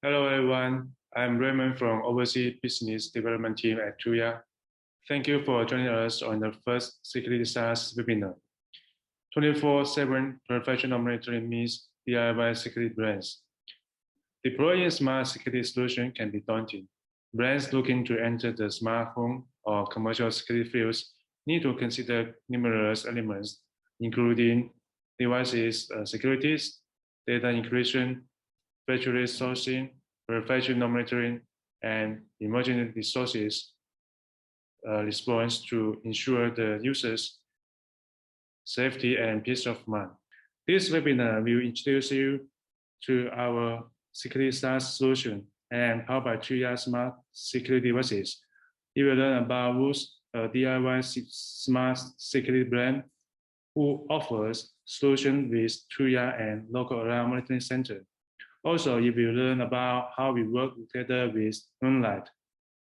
Hello everyone, I'm Raymond from Overseas Business Development Team at Tuya. Thank you for joining us on the first Security SaaS webinar. 24/7 professional monitoring means DIY security brands. Deploying a smart security solution can be daunting. Brands looking to enter the smart home or commercial security fields need to consider numerous elements, including devices securities, data encryption, battery sourcing, professional monitoring, and emergency resources response to ensure the user's safety and peace of mind. This webinar will introduce you to our security SaaS solution and powered by Tuya Smart Security Devices. You will learn about WOOX, a DIY smart security brand who offers solutions with Tuya and local alarm monitoring center. Also, you will learn about how we work together with Noonlight,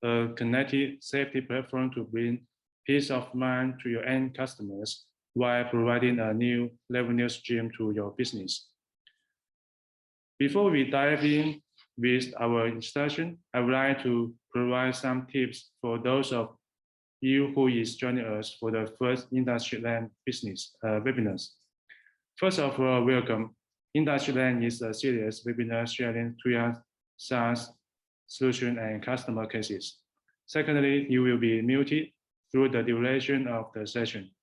a connected safety platform to bring peace of mind to your end customers while providing a new revenue stream to your business. Before we dive in with our introduction, I would like to provide some tips for those of you who is joining us for the first Industryland business webinars. First of all, welcome. Industryland is a series webinar sharing Tuya SaaS solution and customer cases. Secondly, you will be muted through the duration of the session.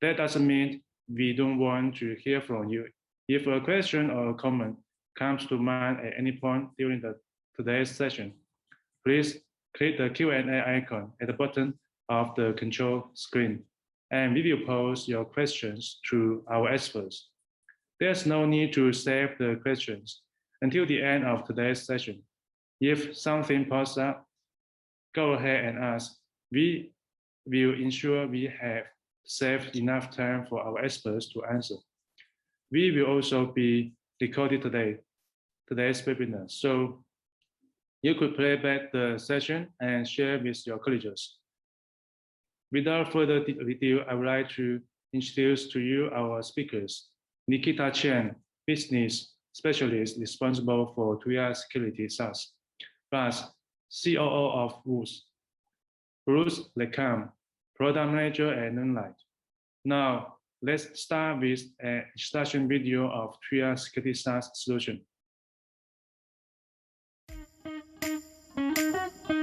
That doesn't mean we don't want to hear from you. If a question or a comment comes to mind at any point during today's session, please click the Q&A icon at the bottom of the control screen, and we will pose your questions to our experts. There's no need to save the questions until the end of today's session. If something pops up, go ahead and ask. We will ensure we have saved enough time for our experts to answer. We will also be recording today's webinar, so you could play back the session and share with your colleagues. Without further ado, I would like to introduce to you our speakers. Nikita Chen, business specialist responsible for Tuya Security SaaS, plus COO of WOOX. Bruce Lecam, product manager at Noonlight. Now, let's start with an introduction video of Tuya Security SaaS solution.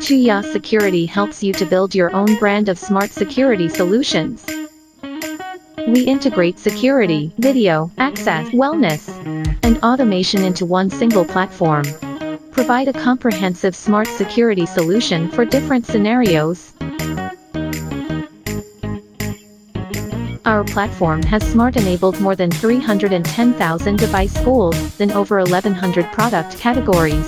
Tuya Security helps you to build your own brand of smart security solutions. We integrate security, video, access, wellness, and automation into one single platform. Provide a comprehensive smart security solution for different scenarios. Our platform has smart-enabled more than 310,000 device schools in over 1,100 product categories.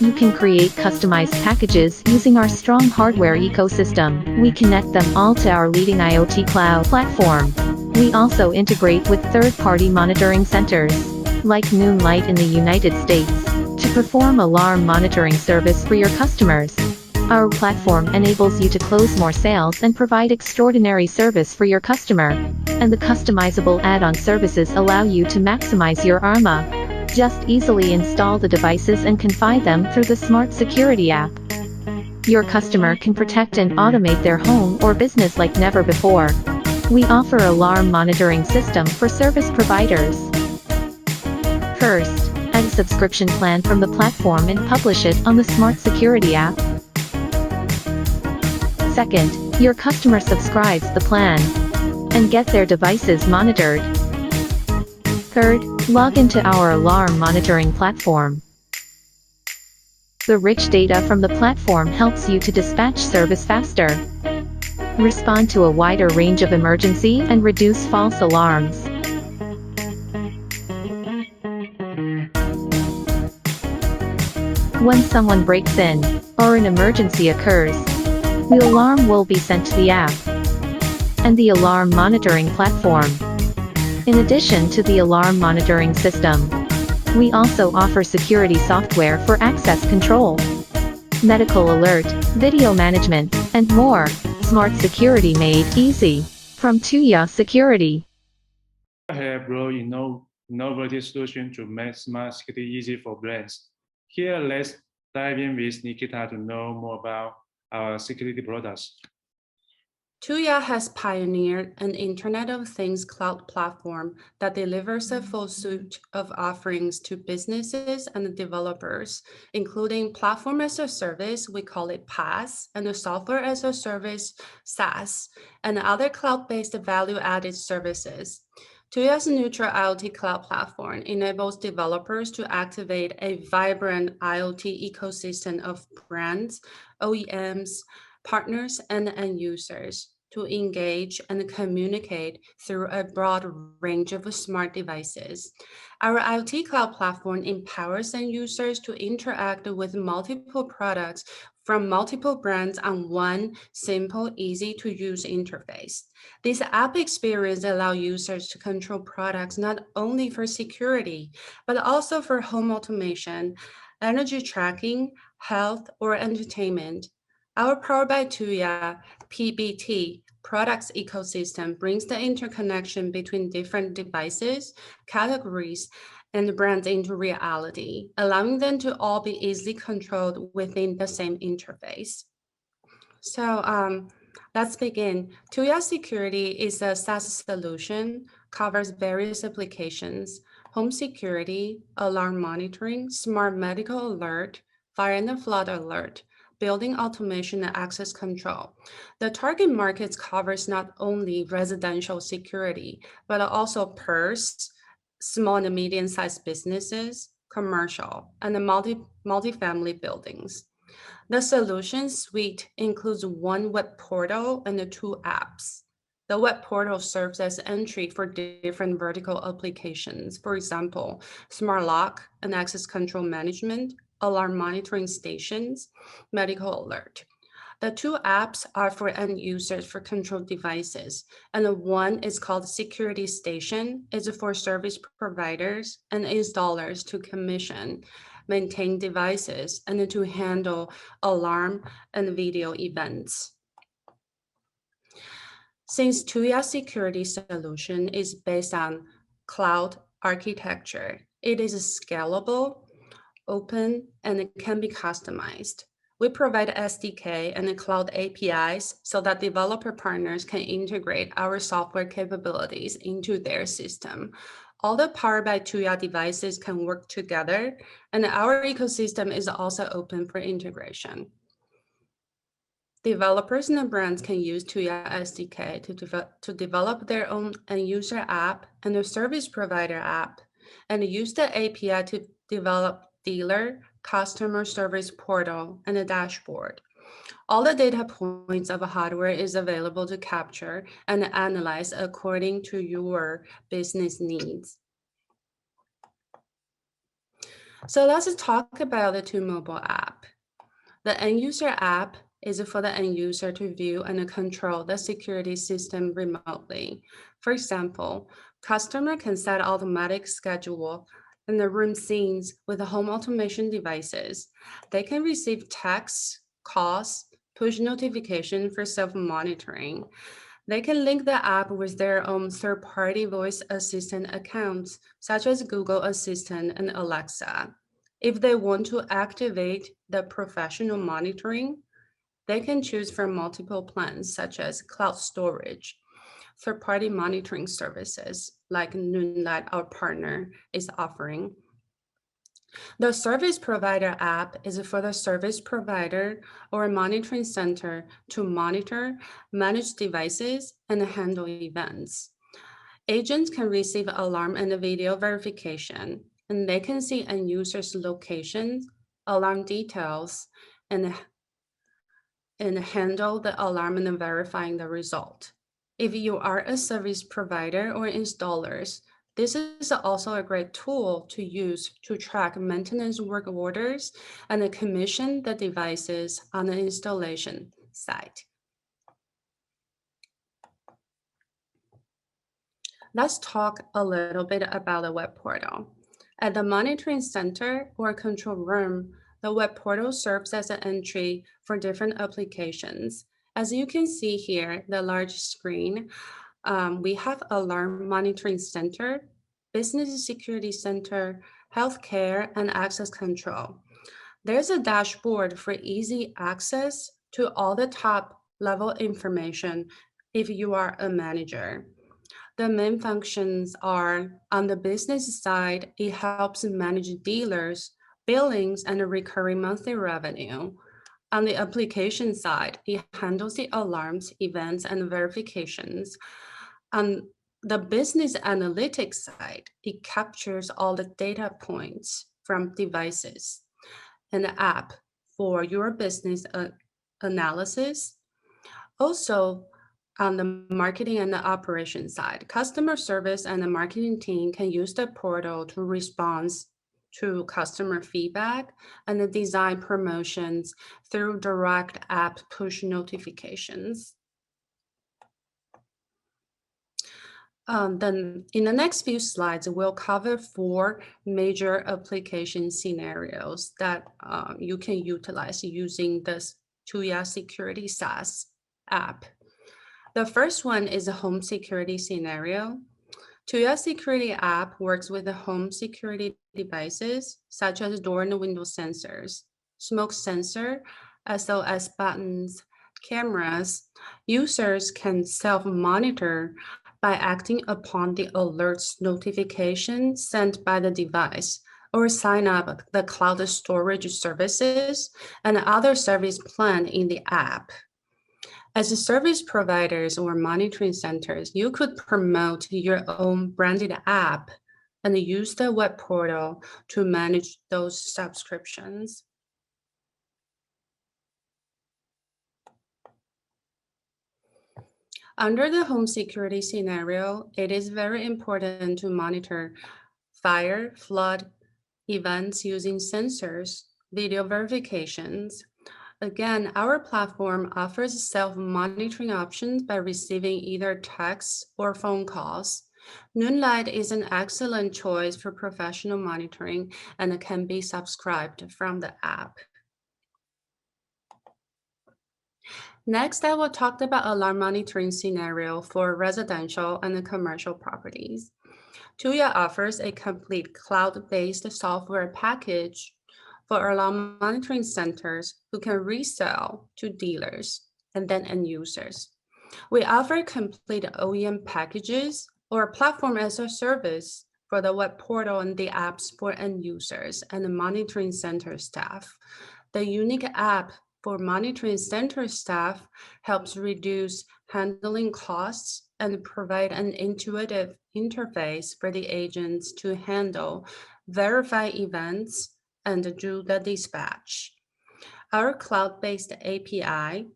You can create customized packages using our strong hardware ecosystem. We connect them all to our leading IoT cloud platform. We also integrate with third-party monitoring centers, like Noonlight in the United States, to perform alarm monitoring service for your customers. Our platform enables you to close more sales and provide extraordinary service for your customer. And the customizable add-on services allow you to maximize your ARMA. Just easily install the devices and configure them through the Smart Security app. Your customer can protect and automate their home or business like never before. We offer alarm monitoring system for service providers. First, add a subscription plan from the platform and publish it on the Smart Security app. Second, your customer subscribes the plan and get their devices monitored. Third, log into our alarm monitoring platform. The rich data from the platform helps you to dispatch service faster, respond to a wider range of emergency, and reduce false alarms. When someone breaks in, or an emergency occurs, the alarm will be sent to the app and the alarm monitoring platform. In addition to the alarm monitoring system, we also offer security software for access control, medical alert, video management, and more. Smart security made easy from Tuya Security. I have brought in novelty solution to make smart security easy for brands. Here, let's dive in with Nikita to know more about our security products. Tuya has pioneered an Internet of Things cloud platform that delivers a full suite of offerings to businesses and developers, including platform as a service, we call it PaaS, and the software as a service, SaaS, and other cloud-based value-added services. Tuya's neutral IoT cloud platform enables developers to activate a vibrant IoT ecosystem of brands, OEMs, partners, and end users to engage and communicate through a broad range of smart devices. Our IoT cloud platform empowers end users to interact with multiple products from multiple brands on one simple, easy to use interface. This app experience allows users to control products not only for security, but also for home automation, energy tracking, health, or entertainment. Our Powered by Tuya PBT products ecosystem brings the interconnection between different devices, categories, and brands into reality, allowing them to all be easily controlled within the same interface. So let's begin. Tuya Security is a SaaS solution, covers various applications, home security, alarm monitoring, smart medical alert, fire and flood alert, building automation and access control. The target markets covers not only residential security, but also PaaS, small and medium-sized businesses, commercial, and the multifamily buildings. The solution suite includes one web portal and 2 apps. The web portal serves as entry for different vertical applications. For example, smart lock and access control management, alarm monitoring stations, medical alert. The 2 apps are for end users for control devices, and the one is called Security Station, is for service providers and installers to commission, maintain devices, and to handle alarm and video events. Since Tuya security solution is based on cloud architecture, it is scalable, open, and it can be customized. We provide SDK and cloud APIs so that developer partners can integrate our software capabilities into their system. All the Powered by Tuya devices can work together, and our ecosystem is also open for integration. Developers and brands can use Tuya SDK to develop their own end-user app and a service provider app, and use the API to develop dealer, customer service portal, and a dashboard. All the data points of hardware is available to capture and analyze according to your business needs. So let's talk about the Tuya mobile app. The end user app is for the end user to view and control the security system remotely. For example, customer can set automatic schedule in the room scenes with the home automation devices. They can receive texts, calls, push notification for self-monitoring. They can link the app with their own third-party voice assistant accounts, such as Google Assistant and Alexa. If they want to activate the professional monitoring, they can choose from multiple plans, such as cloud storage, third-party monitoring services, like Noonlight, our partner, is offering. The service provider app is for the service provider or monitoring center to monitor, manage devices, and handle events. Agents can receive alarm and video verification, and they can see end users' locations, alarm details, and handle the alarm and verifying the result. If you are a service provider or installers, this is also a great tool to use to track maintenance work orders and commission the devices on the installation site. Let's talk a little bit about the web portal. At the monitoring center or control room, the web portal serves as an entry for different applications. As you can see here, the large screen, we have alarm monitoring center, business security center, healthcare, and access control. There's a dashboard for easy access to all the top level information if you are a manager. The main functions are on the business side, it helps manage dealers, billings, and recurring monthly revenue. On the application side, it handles the alarms, events, and verifications. On the business analytics side, it captures all the data points from devices and the app for your business analysis. Also, on the marketing and the operation side, customer service and the marketing team can use the portal to respond to customer feedback and the design promotions through direct app push notifications. Then in the next few slides, we'll cover 4 major application scenarios that you can utilize using this Tuya Security SaaS app. The first one is a home security scenario. Tuya Security app works with the home security devices, such as door and window sensors, smoke sensor, SOS buttons, cameras. Users can self-monitor by acting upon the alerts notification sent by the device or sign up the cloud storage services and other service plan in the app. As a service providers or monitoring centers, you could promote your own branded app and use the web portal to manage those subscriptions. Under the home security scenario, it is very important to monitor fire, flood events using sensors, video verifications. Again, our platform offers self-monitoring options by receiving either texts or phone calls. Noonlight is an excellent choice for professional monitoring and can be subscribed from the app. Next, I will talk about alarm monitoring scenario for residential and commercial properties. Tuya offers a complete cloud-based software package for alarm monitoring centers who can resell to dealers and then end users. We offer complete OEM packages or platform as a service for the web portal and the apps for end users and the monitoring center staff. The unique app for monitoring center staff helps reduce handling costs and provide an intuitive interface for the agents to handle, verify events, and do the dispatch. Our cloud-based API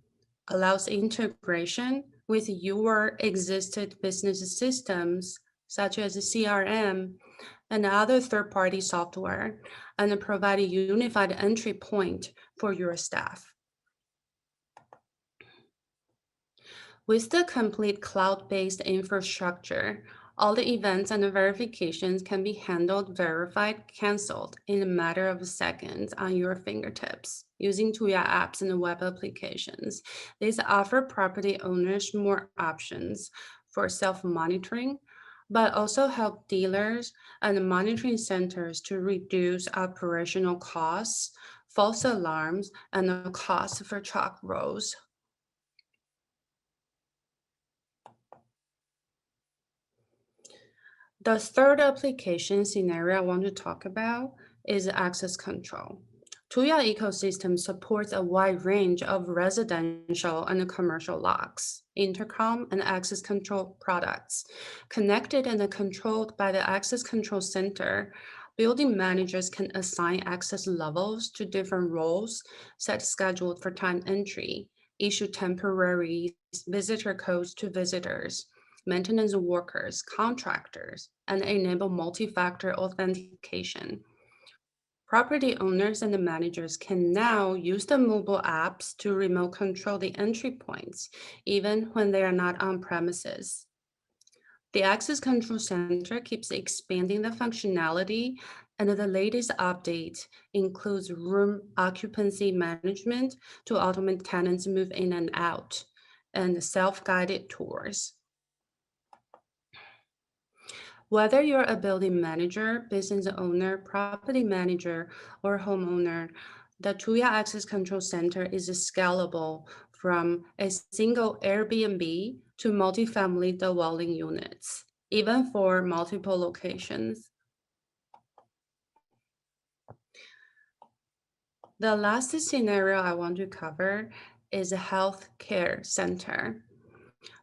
allows integration with your existing business systems, such as CRM and other third-party software, and provide a unified entry point for your staff. With the complete cloud-based infrastructure, all the events and the verifications can be handled, verified, canceled in a matter of seconds on your fingertips using Tuya apps and web applications. These offer property owners more options for self-monitoring, but also help dealers and monitoring centers to reduce operational costs, false alarms, and the cost for truck rolls. The third application scenario I want to talk about is access control. Tuya ecosystem supports a wide range of residential and commercial locks, intercom, and access control products. Connected and controlled by the access control center, building managers can assign access levels to different roles, set scheduled for time entry, issue temporary visitor codes to visitors, maintenance workers, contractors, and enable multi-factor authentication. Property owners and the managers can now use the mobile apps to remote control the entry points, even when they are not on premises. The Access Control Center keeps expanding the functionality, and the latest update includes room occupancy management to automate tenants move in and out, and self-guided tours. Whether you're a building manager, business owner, property manager, or homeowner, The Tuya Access Control Center is scalable from a single Airbnb to multifamily dwelling units, even for multiple locations. The last scenario I want to cover is a healthcare center.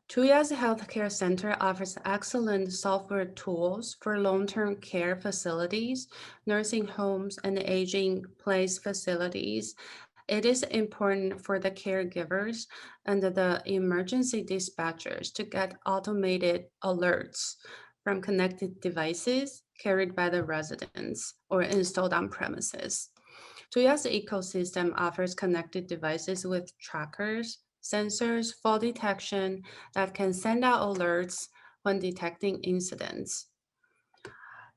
Tuya's healthcare center offers excellent software tools for long-term care facilities, nursing homes, and aging place facilities. It is important for the caregivers and the emergency dispatchers to get automated alerts from connected devices carried by the residents or installed on premises. Tuya's ecosystem offers connected devices with trackers, sensors, fall detection that can send out alerts when detecting incidents.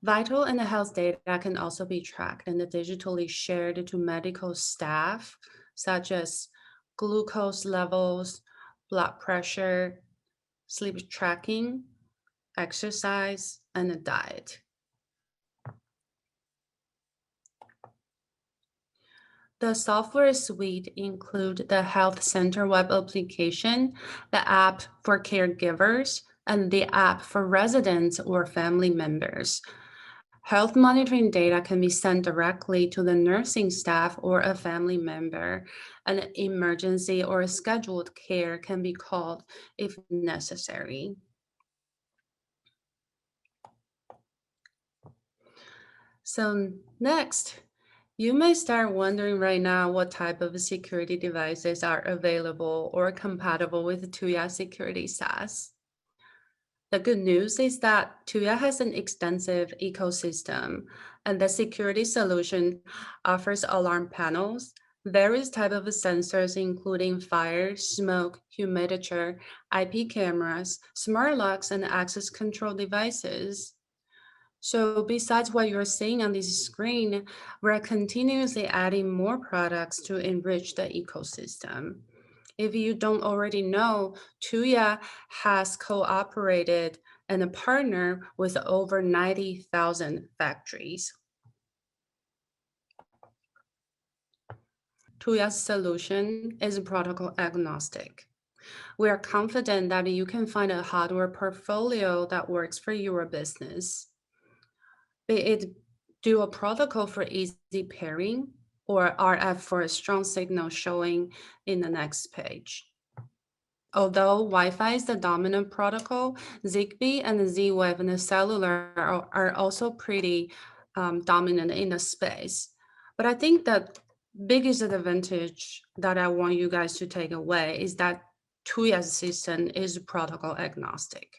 Vital and health data can also be tracked and digitally shared to medical staff, such as glucose levels, blood pressure, sleep tracking, exercise, and diet. The software suite include the Health Center web application, the app for caregivers, and the app for residents or family members. Health monitoring data can be sent directly to the nursing staff or a family member, and emergency or scheduled care can be called if necessary. So next, you may start wondering right now what type of security devices are available or compatible with Tuya Security SaaS. The good news is that Tuya has an extensive ecosystem, and the security solution offers alarm panels, various types of sensors, including fire, smoke, humidity, IP cameras, smart locks, and access control devices. So besides what you're seeing on this screen, we're continuously adding more products to enrich the ecosystem. If you don't already know, Tuya has cooperated and partnered with over 90,000 factories. Tuya's solution is protocol agnostic. We are confident that you can find a hardware portfolio that works for your business. Be it dual protocol for easy pairing or RF for a strong signal showing in the next page. Although Wi-Fi is the dominant protocol, Zigbee and Z-Wave and the cellular are also pretty dominant in the space. But I think that biggest advantage that I want you guys to take away is that Tuya's system is protocol agnostic.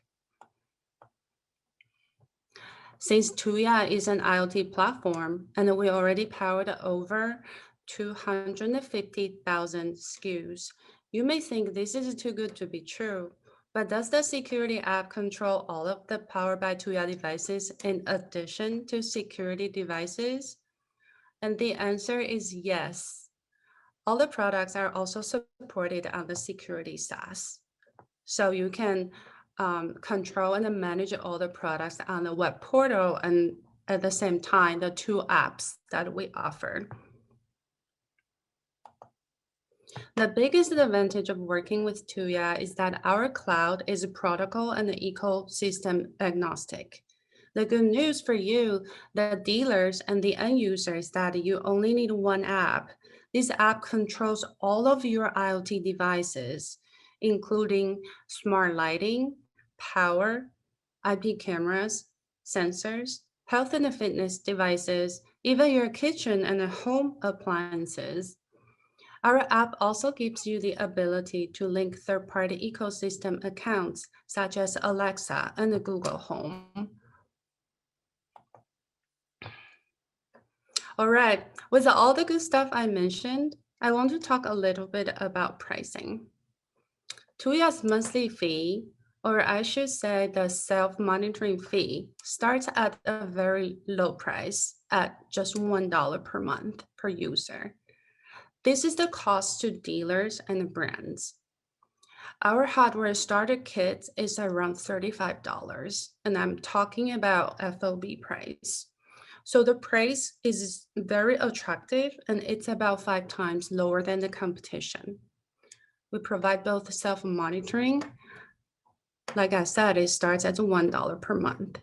Since Tuya is an IoT platform and we already powered over 250,000 SKUs, you may think this is too good to be true, but does the security app control all of the Powered by Tuya devices in addition to security devices? And the answer is yes. All the products are also supported on the security SaaS. So you can control and manage all the products on the web portal and at the same time, the two apps that we offer. The biggest advantage of working with Tuya is that our cloud is protocol and ecosystem agnostic. The good news for you, the dealers and the end users, that you only need one app. This app controls all of your IoT devices, including smart lighting, power, IP cameras, sensors, health and fitness devices, even your kitchen and home appliances. Our app also gives you the ability to link third-party ecosystem accounts such as Alexa and Google Home. All right, with all the good stuff I mentioned, I want to talk a little bit about pricing. Tuya's monthly fee, or I should say the self-monitoring fee, starts at a very low price at just $1 per month per user. This is the cost to dealers and brands. Our hardware starter kit is around $35, and I'm talking about FOB price. So the price is very attractive and it's about 5 times lower than the competition. We provide both self-monitoring. Like I said, it starts at $1 per month,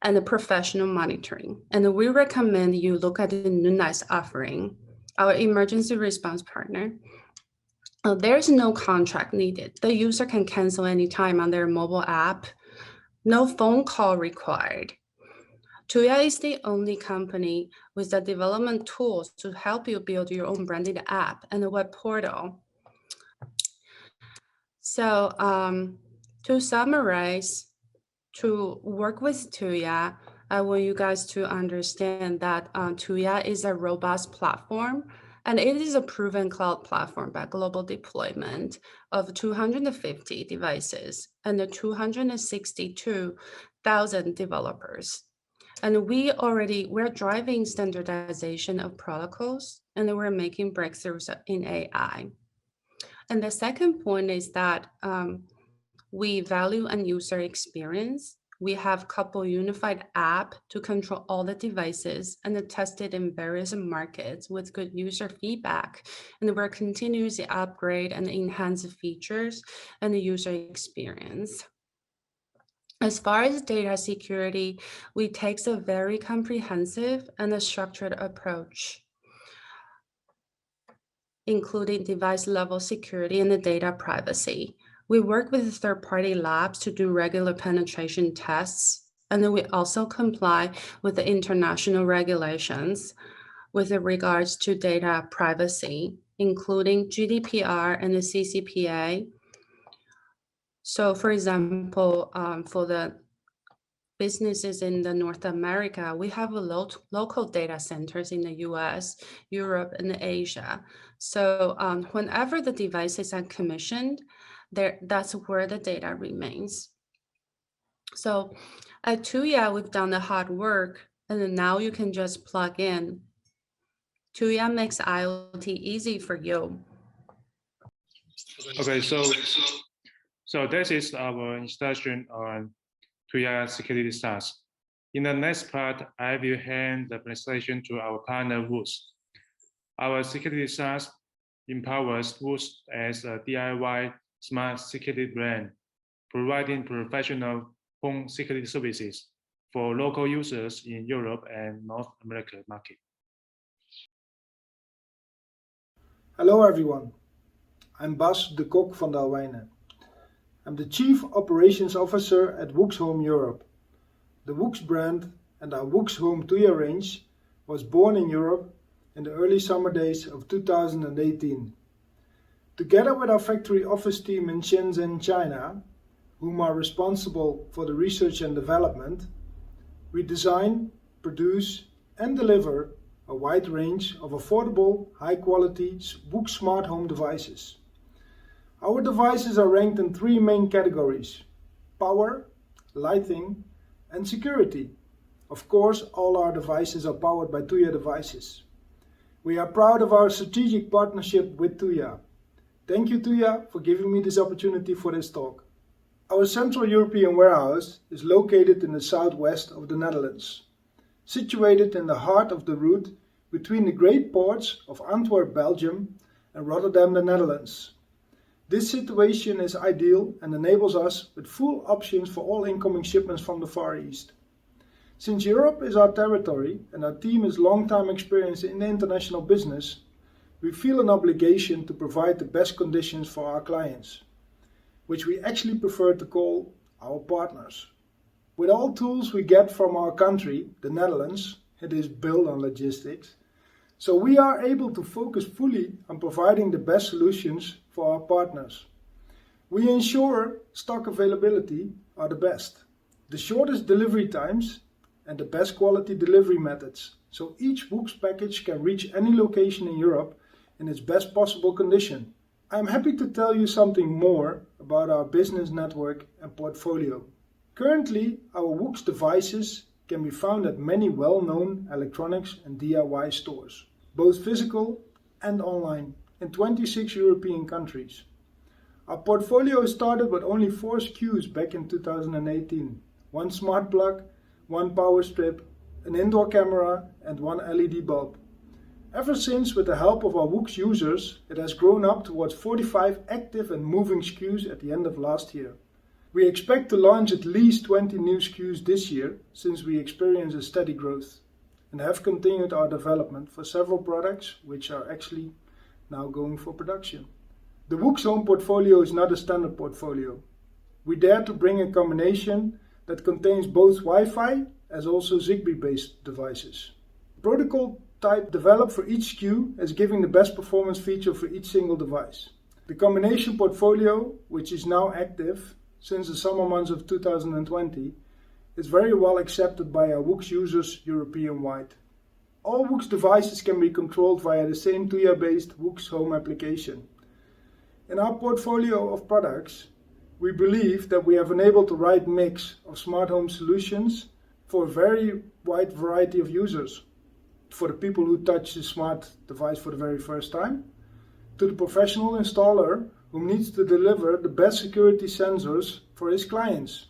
and the professional monitoring. And we recommend you look at the Noonlight's offering, our emergency response partner. There's no contract needed. The user can cancel anytime on their mobile app. No phone call required. Tuya is the only company with the development tools to help you build your own branded app and a web portal. So to summarize, to work with Tuya, I want you guys to understand that Tuya is a robust platform, and it is a proven cloud platform by global deployment of 250 devices and 262,000 developers. And we're driving standardization of protocols, and we're making breakthroughs in AI. And the second point is that we value an user experience. We have couple unified app to control all the devices and test it in various markets with good user feedback. And we're continuously upgrade and enhance the features and the user experience. As far as data security, we take a very comprehensive and a structured approach, including device level security and the data privacy. We work with third-party labs to do regular penetration tests, and then we also comply with the international regulations with regards to data privacy, including GDPR and the CCPA. So for example, for the businesses in the North America, we have local data centers in the US, Europe, and Asia. So whenever the devices are commissioned, that's where the data remains. So at Tuya, we've done the hard work, and then now you can just plug in. Tuya makes IoT easy for you. Okay, so this is our introduction on Tuya Security SaaS. In the next part, I will hand the presentation to our partner WOOX. Our security SaaS empowers WOOX as a DIY smart security brand, providing professional home security services for local users in Europe and North America market. Hello everyone, I'm Bas de Kok van Dalwijnen. I'm the Chief Operations Officer at WOOX Home Europe. The WOOX brand and our WOOX Home Tuya range was born in Europe in the early summer days of 2018. Together with our factory office team in Shenzhen, China, whom are responsible for the research and development, we design, produce and deliver a wide range of affordable, high-quality WOOX smart home devices. Our devices are ranked in 3 main categories: power, lighting and security. Of course, all our devices are powered by Tuya devices. We are proud of our strategic partnership with Tuya. Thank you, Tuya, for giving me this opportunity for this talk. Our Central European warehouse is located in the southwest of the Netherlands, situated in the heart of the route between the great ports of Antwerp, Belgium, and Rotterdam, the Netherlands. This situation is ideal and enables us with full options for all incoming shipments from the Far East. Since Europe is our territory and our team is long-time experience in the international business, we feel an obligation to provide the best conditions for our clients, which we actually prefer to call our partners. With all tools we get from our country, the Netherlands, it is built on logistics, so we are able to focus fully on providing the best solutions for our partners. We ensure stock availability are the best, the shortest delivery times and the best quality delivery methods, so each WOOX package can reach any location in Europe in its best possible condition. I am happy to tell you something more about our business network and portfolio. Currently, our WOOX devices can be found at many well-known electronics and DIY stores, both physical and online, in 26 European countries. Our portfolio started with only 4 SKUs back in 2018. 1 smart plug, 1 power strip, an indoor camera and one LED bulb. Ever since, with the help of our WOOX users, it has grown up towards 45 active and moving SKUs at the end of last year. We expect to launch at least 20 new SKUs this year, since we experience a steady growth, and have continued our development for several products which are actually now going for production. The WOOX Home portfolio is not a standard portfolio. We dare to bring a combination that contains both Wi-Fi as also Zigbee-based devices. Protocol type developed for each SKU is giving the best performance feature for each single device. The combination portfolio, which is now active since the summer months of 2020, is very well accepted by our WOOX users European-wide. All WOOX devices can be controlled via the same Tuya-based WOOX Home application. In our portfolio of products, we believe that we have enabled the right mix of smart home solutions for a very wide variety of users. For the people who touch the smart device for the very first time, to the professional installer who needs to deliver the best security sensors for his clients.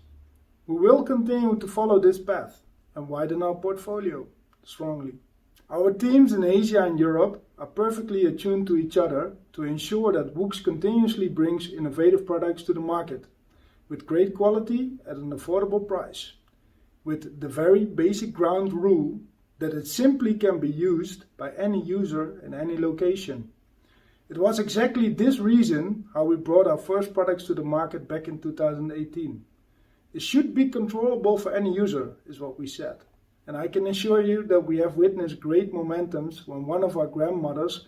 We will continue to follow this path and widen our portfolio strongly. Our teams in Asia and Europe are perfectly attuned to each other to ensure that WOOX continuously brings innovative products to the market with great quality at an affordable price, with the very basic ground rule that it simply can be used by any user in any location. It was exactly this reason how we brought our first products to the market back in 2018. It should be controllable for any user, is what we said. And I can assure you that we have witnessed great momentums when one of our grandmothers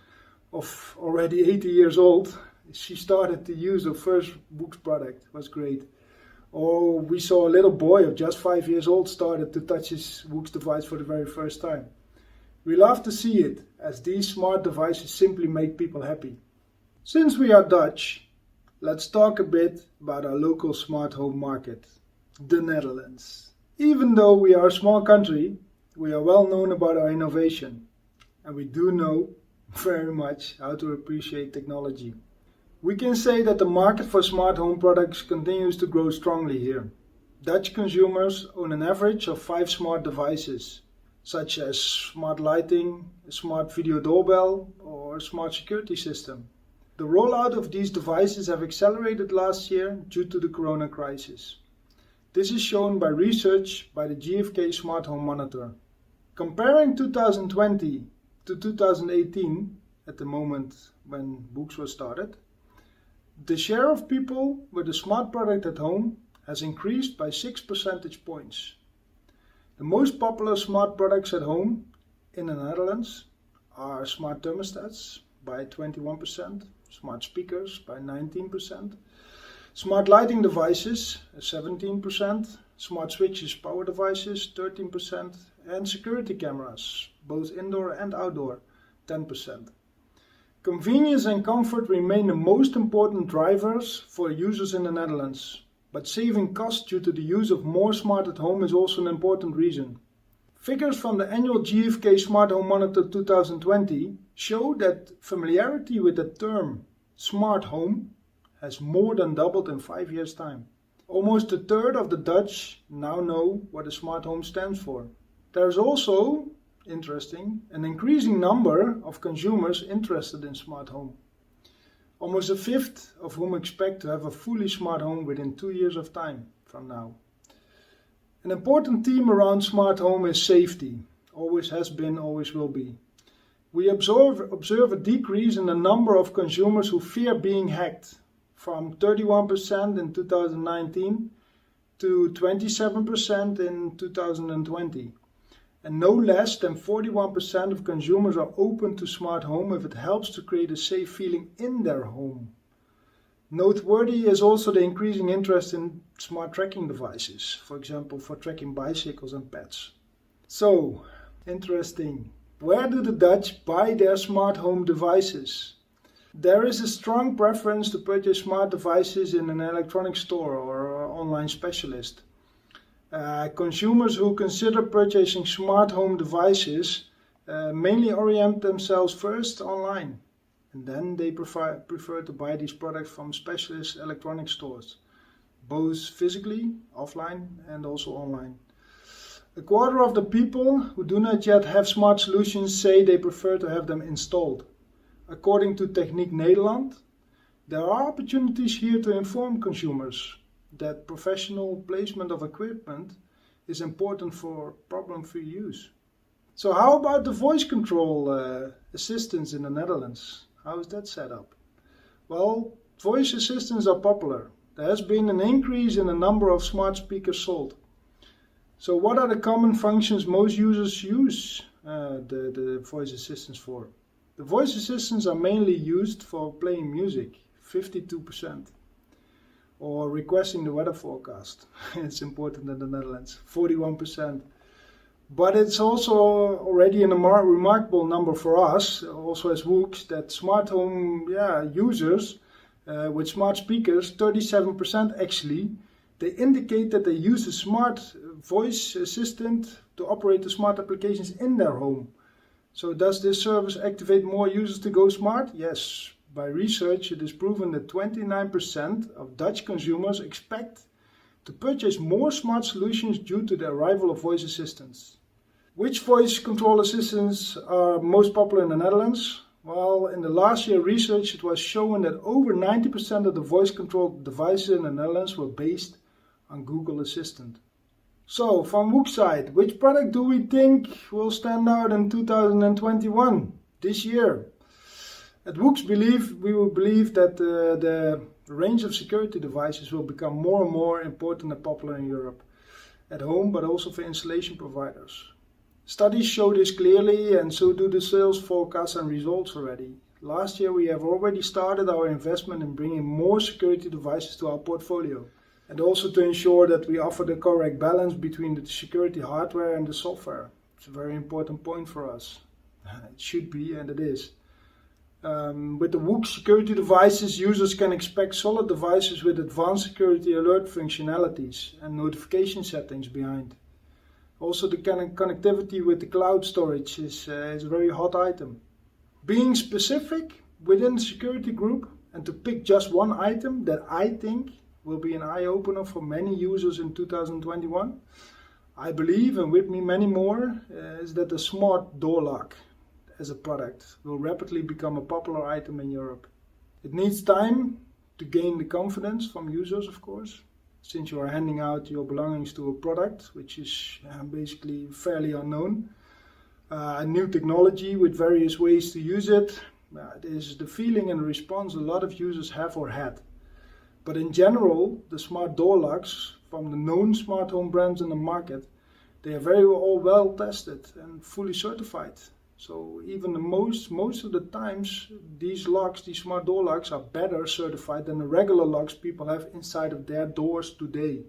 of already 80 years old, she started to use her first WOOX product. It was great. Or we saw a little boy of just 5 years old started to touch his WOOX device for the very first time. We love to see it, as these smart devices simply make people happy. Since we are Dutch, let's talk a bit about our local smart home market, the Netherlands. Even though we are a small country, we are well known about our innovation, and we do know very much how to appreciate technology. We can say that the market for smart home products continues to grow strongly here. Dutch consumers own an average of 5 smart devices, such as smart lighting, a smart video doorbell, or a smart security system. The rollout of these devices have accelerated last year due to the corona crisis. This is shown by research by the GfK Smart Home Monitor. Comparing 2020 to 2018, at the moment when WOOX was started, the share of people with a smart product at home has increased by 6 percentage points. The most popular smart products at home in the Netherlands are smart thermostats by 21%, smart speakers by 19%, smart lighting devices 17%, smart switches power devices 13%, and security cameras, both indoor and outdoor, 10%. Convenience and comfort remain the most important drivers for users in the Netherlands, but saving costs due to the use of more smart at home is also an important reason. Figures from the annual GfK Smart Home Monitor 2020 show that familiarity with the term smart home has more than doubled in 5 years' time. Almost a third of the Dutch now know what a smart home stands for. There is also, interesting, an increasing number of consumers interested in smart home. Almost a fifth of whom expect to have a fully smart home within 2 years of time from now. An important theme around smart home is safety. Always has been, always will be. We observe a decrease in the number of consumers who fear being hacked, from 31% in 2019 to 27% in 2020. And no less than 41% of consumers are open to smart home if it helps to create a safe feeling in their home. Noteworthy is also the increasing interest in smart tracking devices, for example for tracking bicycles and pets. So, interesting. Where do the Dutch buy their smart home devices? There is a strong preference to purchase smart devices in an electronics store or online specialist. Consumers who consider purchasing smart home devices mainly orient themselves first online, and then they prefer to buy these products from specialist electronics stores, both physically, offline, and also online. A quarter of the people who do not yet have smart solutions say they prefer to have them installed. According to Techniek Nederland, there are opportunities here to inform consumers that professional placement of equipment is important for problem-free use. So how about the voice control assistants in the Netherlands? How is that set up? Well, voice assistants are popular. There has been an increase in the number of smart speakers sold. So what are the common functions most users use the voice assistants for? The voice assistants are mainly used for playing music, 52%, or requesting the weather forecast. It's important in the Netherlands, 41%. But it's also already a remarkable number for us, also as WOOX, that smart home users with smart speakers, 37% actually, they indicate that they use a smart voice assistant to operate the smart applications in their home. So does this service activate more users to go smart? Yes. By research, it is proven that 29% of Dutch consumers expect to purchase more smart solutions due to the arrival of voice assistants. Which voice control assistants are most popular in the Netherlands? Well, in the last year research, it was shown that over 90% of the voice control devices in the Netherlands were based on Google Assistant. So, from WOOX side, which product do we think will stand out in 2021, this year? At WOOX we will believe that the range of security devices will become more and more important and popular in Europe, at home but also for installation providers. Studies show this clearly, and so do the sales forecasts and results already. Last year we have already started our investment in bringing more security devices to our portfolio, and also to ensure that we offer the correct balance between the security hardware and the software. It's a very important point for us. It should be, and it is. With the WOOX security devices, users can expect solid devices with advanced security alert functionalities and notification settings behind. Also, the connectivity with the cloud storage is a very hot item. Being specific within the security group and to pick just one item that I think will be an eye-opener for many users in 2021, I believe, and with me many more, is that the smart door lock as a product will rapidly become a popular item in Europe. It needs time to gain the confidence from users, of course, since you are handing out your belongings to a product which is basically fairly unknown. A new technology with various ways to use it. This is the feeling and response a lot of users have or had. But in general, the smart door locks from the known smart home brands in the market, they are very well tested and fully certified. So even most of the times, these smart door locks are better certified than the regular locks people have inside of their doors today.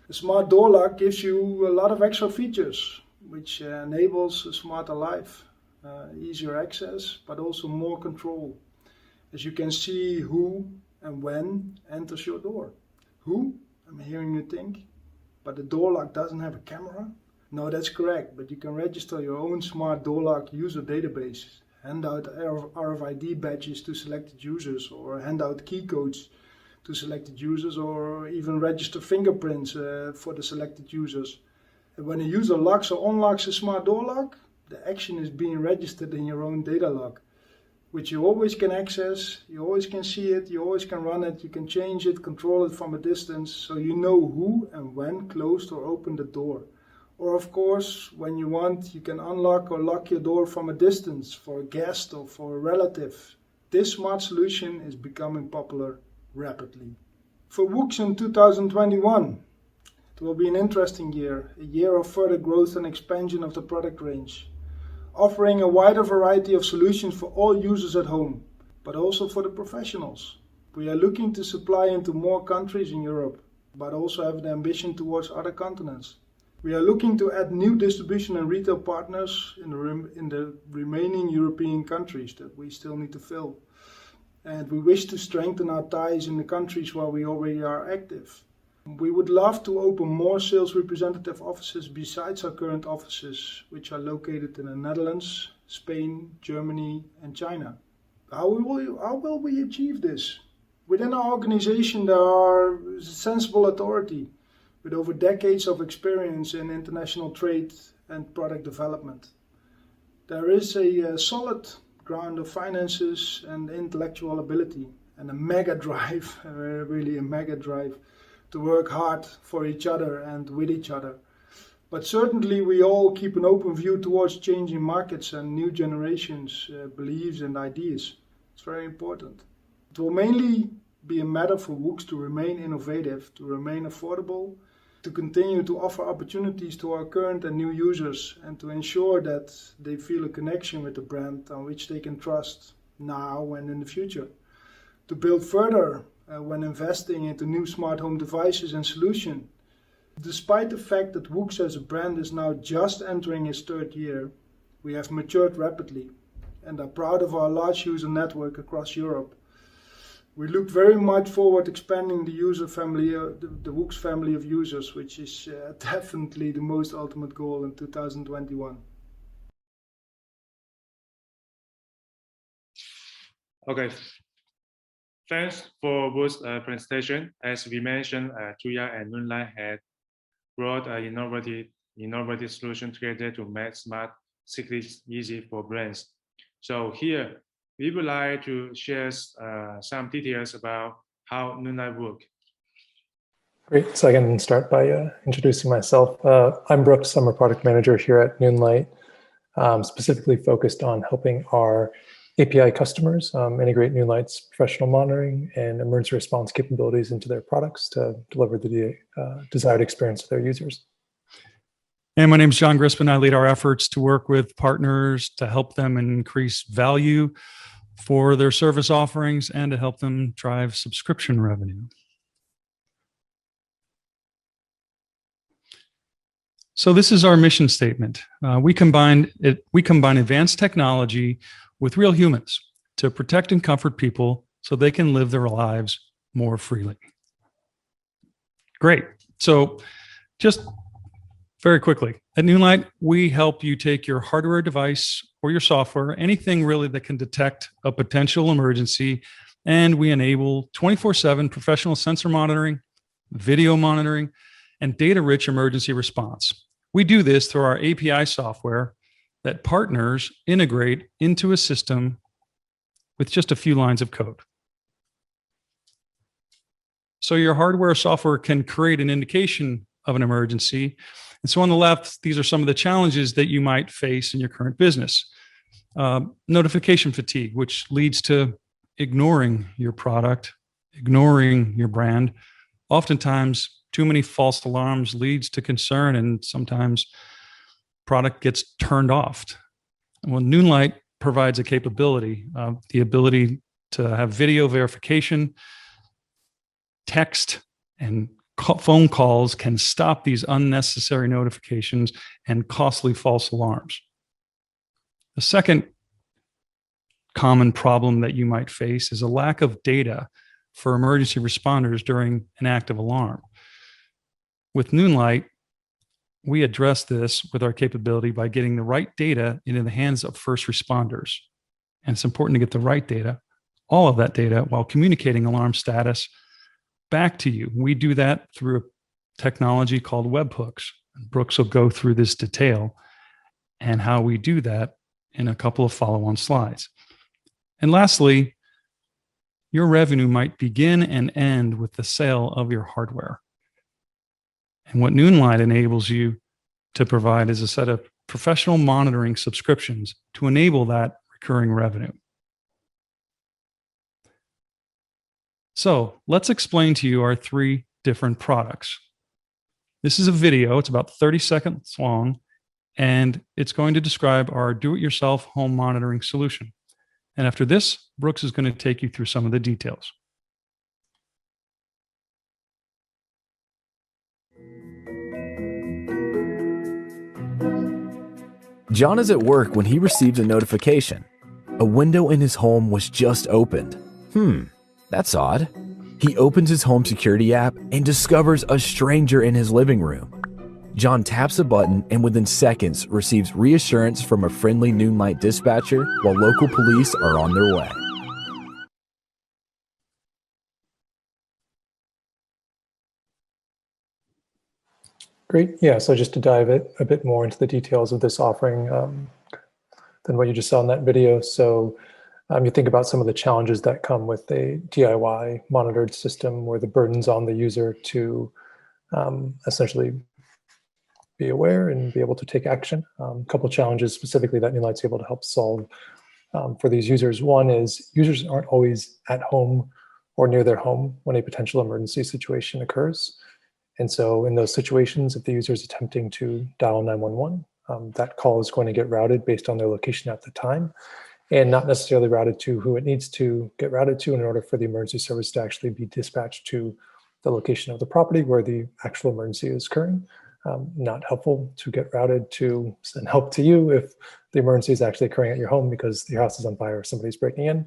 The smart door lock gives you a lot of extra features, which enables a smarter life, easier access, but also more control. As you can see who and when enters your door. Who? I'm hearing you think, but the door lock doesn't have a camera? No, that's correct, but you can register your own smart door lock user database, hand out RFID badges to selected users, or hand out key codes to selected users, or even register fingerprints for the selected users. And when a user locks or unlocks a smart door lock, the action is being registered in your own data log, which you always can access, you always can see it, you always can run it, you can change it, control it from a distance, so you know who and when closed or opened the door. Or of course, when you want, you can unlock or lock your door from a distance for a guest or for a relative. This smart solution is becoming popular rapidly. For WOOX in 2021, it will be an interesting year, a year of further growth and expansion of the product range, offering a wider variety of solutions for all users at home, but also for the professionals. We are looking to supply into more countries in Europe, but also have the ambition towards other continents. We are looking to add new distribution and retail partners in the remaining European countries that we still need to fill. And we wish to strengthen our ties in the countries where we already are active. We would love to open more sales representative offices besides our current offices, which are located in the Netherlands, Spain, Germany and China. How will we achieve this? Within our organization there is a sensible authority with over decades of experience in international trade and product development. There is a solid ground of finances and intellectual ability and a mega drive, really a mega drive, to work hard for each other and with each other. But certainly we all keep an open view towards changing markets and new generations' beliefs and ideas. It's very important. It will mainly be a matter for WOOX to remain innovative, to remain affordable, to continue to offer opportunities to our current and new users, and to ensure that they feel a connection with the brand on which they can trust now and in the future. To build further when investing into new smart home devices and solutions. Despite the fact that WOOX as a brand is now just entering its third year, we have matured rapidly and are proud of our large user network across Europe. We look very much forward to expanding the user family, the WOOX family of users, which is definitely the most ultimate goal in 2021. Okay, thanks for WOOX presentation. As we mentioned, Tuya and Noonlight had brought an innovative solution together to make smart security easy for brands. So here, we would like to share some details about how Noonlight works. Great. So I can start by introducing myself. I'm Brooks. I'm a product manager here at Noonlight, specifically focused on helping our API customers integrate Noonlight's professional monitoring and emergency response capabilities into their products to deliver the desired experience to their users. And my name is John Grispin. I lead our efforts to work with partners to help them increase value for their service offerings and to help them drive subscription revenue. So this is our mission statement. We combine advanced technology with real humans to protect and comfort people so they can live their lives more freely. Great. So just very quickly, at Noonlight, we help you take your hardware device or your software, anything really that can detect a potential emergency, and we enable 24/7 professional sensor monitoring, video monitoring, and data-rich emergency response. We do this through our API software that partners integrate into a system with just a few lines of code. So your hardware or software can create an indication of an emergency. And so on the left, these are some of the challenges that you might face in your current business. Notification fatigue, which leads to ignoring your product, ignoring your brand. Oftentimes, too many false alarms leads to concern, and sometimes product gets turned off. Well, Noonlight provides a capability, the ability to have video verification, text, and phone calls can stop these unnecessary notifications and costly false alarms. The second common problem that you might face is a lack of data for emergency responders during an active alarm. With Noonlight, we address this with our capability by getting the right data into the hands of first responders. And it's important to get the right data, all of that data, while communicating alarm status back to you. We do that through a technology called webhooks. Brooks will go through this detail and how we do that in a couple of follow-on slides. And lastly, your revenue might begin and end with the sale of your hardware. And what Noonlight enables you to provide is a set of professional monitoring subscriptions to enable that recurring revenue. So let's explain to you our three different products. This is a video. It's about 30 seconds long, and it's going to describe our do-it-yourself home monitoring solution. And after this, Brooks is going to take you through some of the details. John is at work when he receives a notification. A window in his home was just opened. That's odd. He opens his home security app and discovers a stranger in his living room. John taps a button and within seconds receives reassurance from a friendly Noonlight dispatcher while local police are on their way. Great. Yeah. So just to dive a bit more into the details of this offering than what you just saw in that video. So you think about some of the challenges that come with a DIY monitored system where the burden's on the user to essentially be aware and be able to take action. A couple of challenges specifically that Noonlight's able to help solve for these users. One is users aren't always at home or near their home when a potential emergency situation occurs. And so in those situations, if the user is attempting to dial 911, that call is going to get routed based on their location at the time and not necessarily routed to who it needs to get routed to in order for the emergency service to actually be dispatched to the location of the property where the actual emergency is occurring. Not helpful to get routed to send help to you if the emergency is actually occurring at your home because your house is on fire or somebody's breaking in.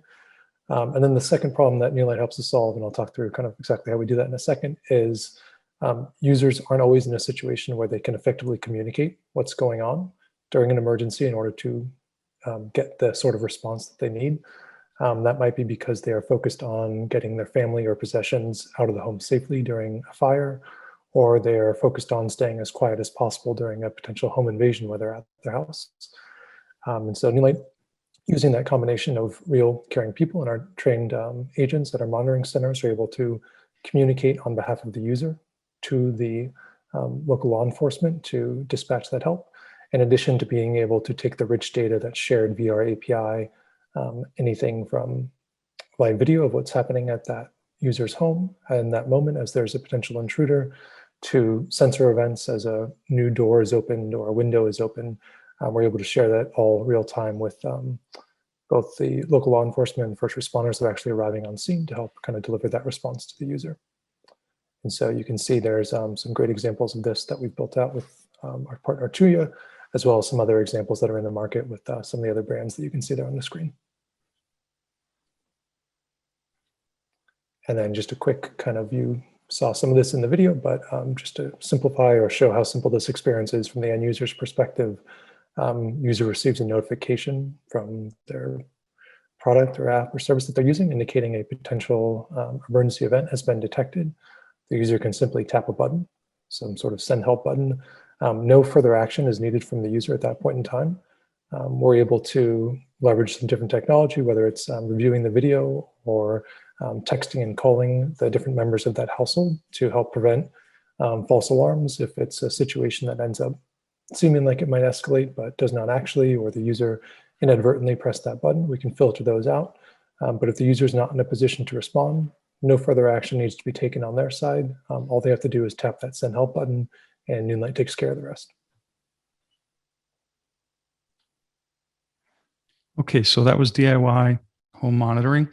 And then the second problem that Noonlight helps us solve, and I'll talk through kind of exactly how we do that in a second, is users aren't always in a situation where they can effectively communicate what's going on during an emergency in order to get the sort of response that they need. That might be because they are focused on getting their family or possessions out of the home safely during a fire, or they are focused on staying as quiet as possible during a potential home invasion where they're at their house. And so Noonlight, using that combination of real caring people and our trained agents at our monitoring centers, are able to communicate on behalf of the user to the local law enforcement to dispatch that help, in addition to being able to take the rich data that's shared via our API, anything from live video of what's happening at that user's home in that moment as there's a potential intruder, to sensor events as a new door is opened or a window is open. We're able to share that all real time with both the local law enforcement and first responders that are actually arriving on scene to help kind of deliver that response to the user. And so you can see there's some great examples of this that we've built out with our partner Tuya, as well as some other examples that are in the market with some of the other brands that you can see there on the screen. And then just a quick kind of, you saw some of this in the video, but just to simplify or show how simple this experience is from the end user's perspective, user receives a notification from their product or app or service that they're using, indicating a potential emergency event has been detected. The user can simply tap a button, some sort of send help button. No further action is needed from the user at that point in time. We're able to leverage some different technology, whether it's reviewing the video or texting and calling the different members of that household to help prevent false alarms if it's a situation that ends up seeming like it might escalate but does not actually, or the user inadvertently pressed that button. We can filter those out. But if the user is not in a position to respond, no further action needs to be taken on their side. All they have to do is tap that send help button and Noonlight takes care of the rest. Okay, so that was DIY home monitoring.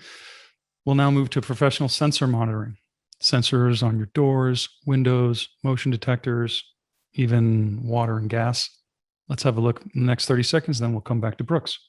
We'll now move to professional sensor monitoring. Sensors on your doors, windows, motion detectors, even water and gas. Let's have a look in the next 30 seconds, then we'll come back to Brooks.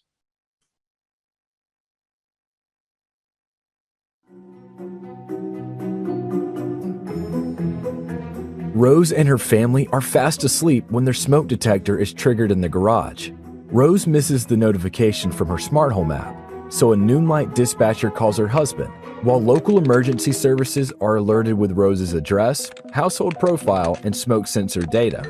Rose and her family are fast asleep when their smoke detector is triggered in the garage. Rose misses the notification from her smart home app, so a Noonlight dispatcher calls her husband, while local emergency services are alerted with Rose's address, household profile, and smoke sensor data.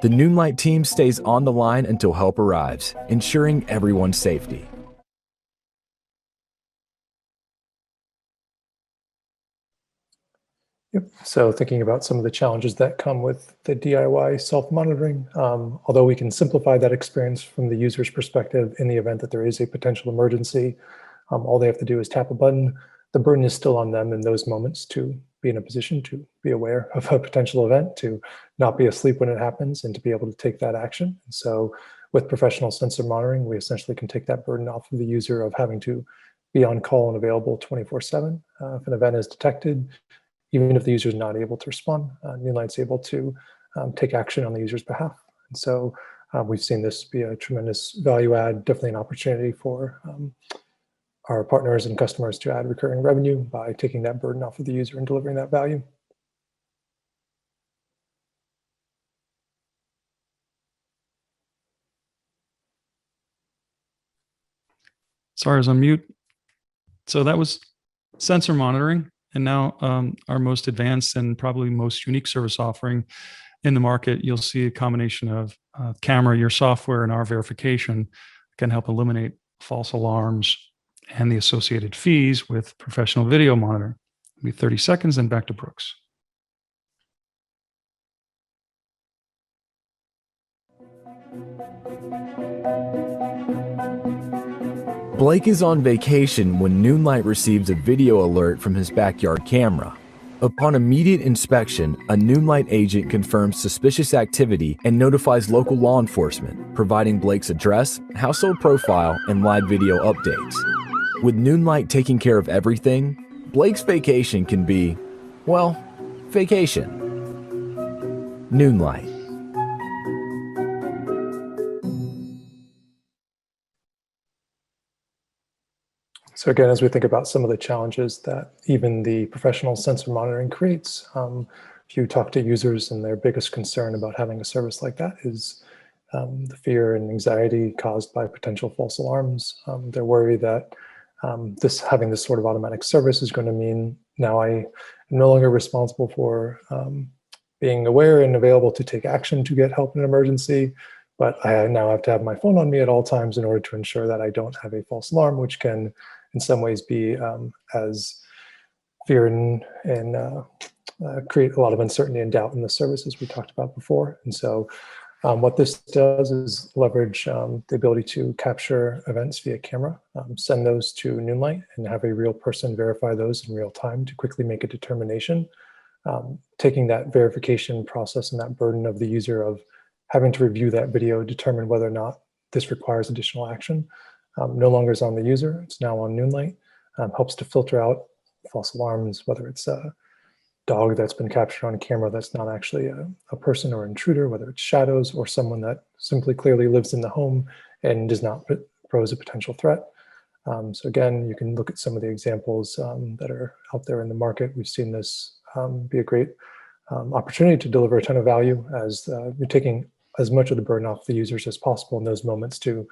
The Noonlight team stays on the line until help arrives, ensuring everyone's safety. Yep. So thinking about some of the challenges that come with the DIY self-monitoring, although we can simplify that experience from the user's perspective in the event that there is a potential emergency, all they have to do is tap a button. The burden is still on them in those moments to be in a position to be aware of a potential event, to not be asleep when it happens, and to be able to take that action. And so with professional sensor monitoring, we essentially can take that burden off of the user of having to be on call and available 24/7. If an event is detected, even if the user is not able to respond, Noonlight's able to take action on the user's behalf. And so we've seen this be a tremendous value add, definitely an opportunity for our partners and customers to add recurring revenue by taking that burden off of the user and delivering that value. Sorry, I was on mute. So that was sensor monitoring. And now our most advanced and probably most unique service offering in the market, you'll see a combination of camera, your software, and our verification can help eliminate false alarms and the associated fees with professional video monitoring. It'll be 30 seconds, and back to Brooks. Blake is on vacation when Noonlight receives a video alert from his backyard camera. Upon immediate inspection, a Noonlight agent confirms suspicious activity and notifies local law enforcement, providing Blake's address, household profile, and live video updates. With Noonlight taking care of everything, Blake's vacation can be, well, vacation. Noonlight. So again, as we think about some of the challenges that even the professional sensor monitoring creates, if you talk to users and their biggest concern about having a service like that is the fear and anxiety caused by potential false alarms. They're worried that having this sort of automatic service is going to mean now I am no longer responsible for being aware and available to take action to get help in an emergency, but I now have to have my phone on me at all times in order to ensure that I don't have a false alarm, which can in some ways be as fear and create a lot of uncertainty and doubt in the services we talked about before. And so what this does is leverage the ability to capture events via camera, send those to Noonlight, and have a real person verify those in real time to quickly make a determination. Taking that verification process and that burden of the user of having to review that video, determine whether or not this requires additional action, no longer is on the user, it's now on Noonlight. Helps to filter out false alarms, whether it's a dog that's been captured on camera that's not actually a person or intruder, whether it's shadows or someone that simply clearly lives in the home and does not pose a potential threat. So again, you can look at some of the examples that are out there in the market. We've seen this be a great opportunity to deliver a ton of value as you're taking as much of the burden off the users as possible in those moments to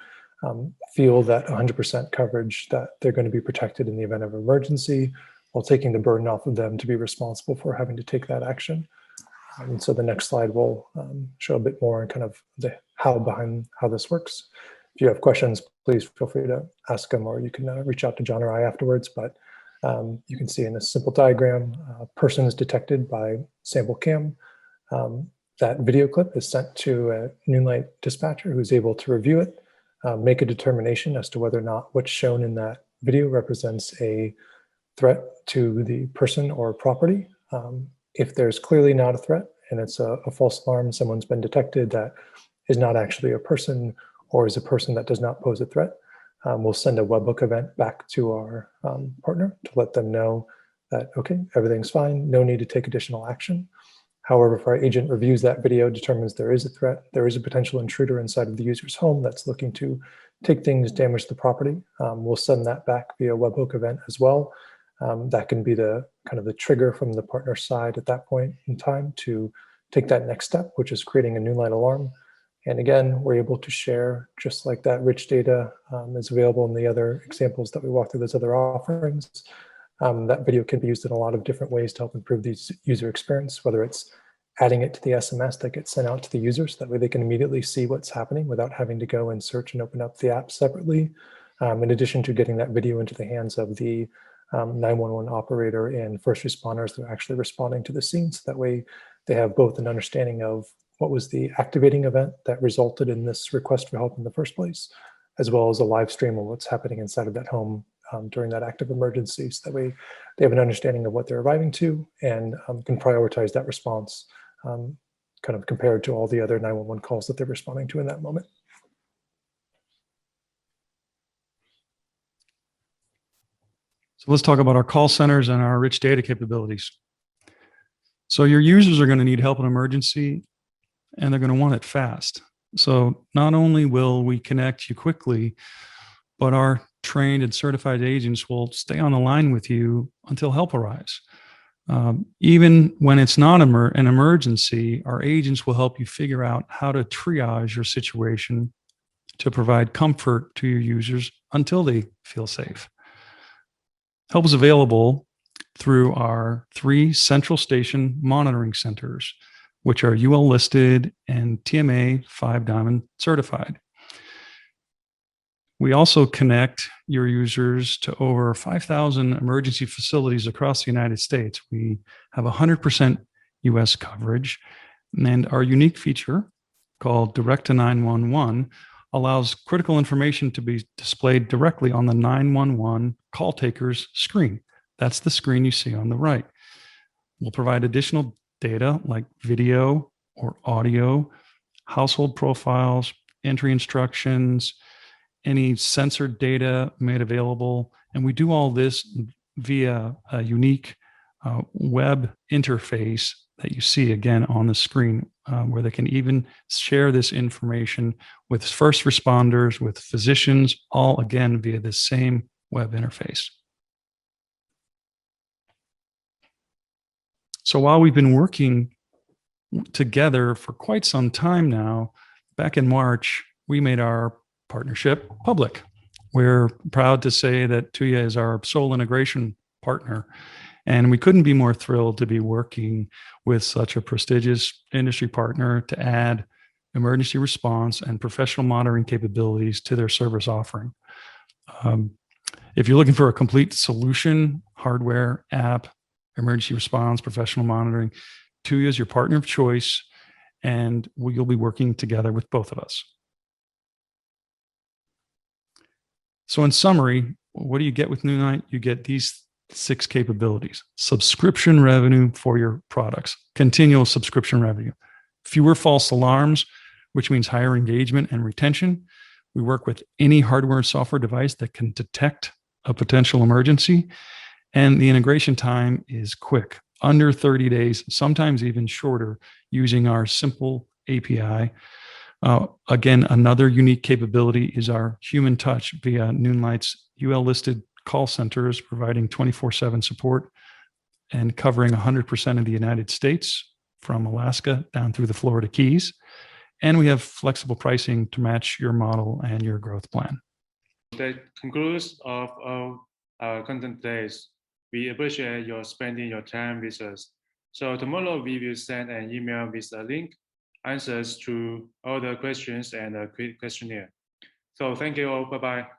feel that 100% coverage that they're going to be protected in the event of emergency, while taking the burden off of them to be responsible for having to take that action. And so the next slide will show a bit more and kind of the how behind how this works. If you have questions, please feel free to ask them, or you can reach out to John or I afterwards. But you can see in a simple diagram, a person is detected by sample cam. That video clip is sent to a Noonlight dispatcher who's able to review it, make a determination as to whether or not what's shown in that video represents a threat to the person or property. If there's clearly not a threat and it's a false alarm, someone's been detected that is not actually a person or is a person that does not pose a threat, we'll send a webhook event back to our partner to let them know that, okay, everything's fine, no need to take additional action. However, if our agent reviews that video, determines there is a threat, there is a potential intruder inside of the user's home that's looking to take things, damage the property, we'll send that back via webhook event as well. That can be the kind of the trigger from the partner side at that point in time to take that next step, which is creating a Noonlight alarm. And again, we're able to share, just like that rich data is available in the other examples that we walk through, those other offerings. That video can be used in a lot of different ways to help improve the user experience, whether it's adding it to the SMS that gets sent out to the users. That way they can immediately see what's happening without having to go and search and open up the app separately. In addition to getting that video into the hands of the 911 operator and first responders that are actually responding to the scene. So that way they have both an understanding of what was the activating event that resulted in this request for help in the first place, as well as a live stream of what's happening inside of that home during that active emergency. So that way they have an understanding of what they're arriving to and can prioritize that response kind of compared to all the other 911 calls that they're responding to in that moment. So let's talk about our call centers and our rich data capabilities. So your users are going to need help in emergency, and they're going to want it fast. So not only will we connect you quickly, but our trained and certified agents will stay on the line with you until help arrives. Even when it's not an emergency, our agents will help you figure out how to triage your situation to provide comfort to your users until they feel safe. Help is available through our 3 central station monitoring centers, which are UL listed and TMA 5 Diamond certified. We also connect your users to over 5,000 emergency facilities across the United States. We have 100% US coverage, and our unique feature called Direct to 911 allows critical information to be displayed directly on the 911 call taker's screen. That's the screen you see on the right. We'll provide additional data like video or audio, household profiles, entry instructions, any censored data made available. And we do all this via a unique web interface that you see again on the screen, where they can even share this information with first responders, with physicians, all again via the same web interface. So while we've been working together for quite some time now, back in March, we made our partnership public. We're proud to say that Tuya is our sole integration partner, and we couldn't be more thrilled to be working with such a prestigious industry partner to add emergency response and professional monitoring capabilities to their service offering. If you're looking for a complete solution, hardware, app, emergency response, professional monitoring, Tuya is your partner of choice, and you'll be working together with both of us. So in summary, what do you get with Noonlight? You get these 6 capabilities: subscription revenue for your products, continual subscription revenue, fewer false alarms, which means higher engagement and retention. We work with any hardware and software device that can detect a potential emergency, and the integration time is quick, under 30 days, sometimes even shorter, using our simple API. Again, another unique capability is our human touch via Noonlight's UL-listed call centers, providing 24/7 support and covering 100% of the United States, from Alaska down through the Florida Keys. And we have flexible pricing to match your model and your growth plan. That concludes of our content days. We appreciate your spending your time with us. So tomorrow we will send an email with a link, answers to all the questions and a quick questionnaire. So thank you all. Bye-bye.